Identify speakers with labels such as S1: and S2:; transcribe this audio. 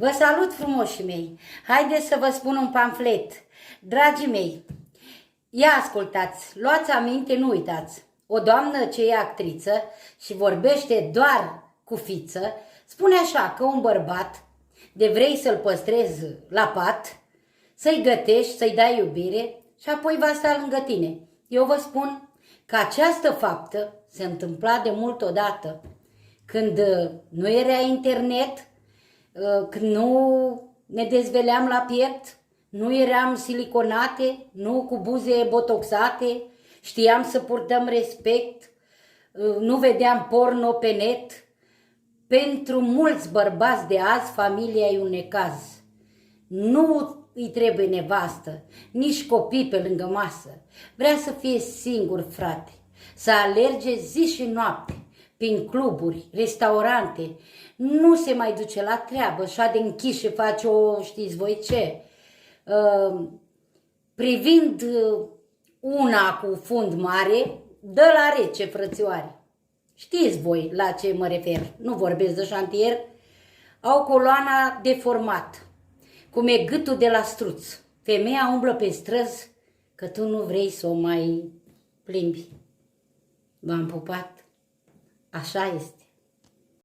S1: Vă salut, frumoșii mei! Haideți să vă spun un pamflet. Dragii mei, ia ascultați, luați aminte, nu uitați. O doamnă ce e actriță și vorbește doar cu fiță, spune așa că un bărbat, de vrei să-l păstrezi la pat, să-i gătești, să-i dai iubire și apoi va sta lângă tine. Eu vă spun că această faptă se întâmpla de mult odată, când nu era internet, când nu ne dezveleam la piept, nu eram siliconate, nu cu buze botoxate, știam să purtăm respect, nu vedeam porno pe net. Pentru mulți bărbați de azi, familia e un necaz. Nu îi trebuie nevastă, nici copii pe lângă masă. Vrea să fie singur, frate, să alerge zi și noapte prin cluburi, restaurante, nu se mai duce la treabă, șade închis și face o, știți voi ce, privind una cu fund mare, dă la rece, frățioare. Știți voi la ce mă refer, nu vorbesc de șantier, au coloana deformată, cum e gâtul de la struț. Femeia umblă pe străzi că tu nu vrei să o mai plimbi. V-am pupat. Așa este.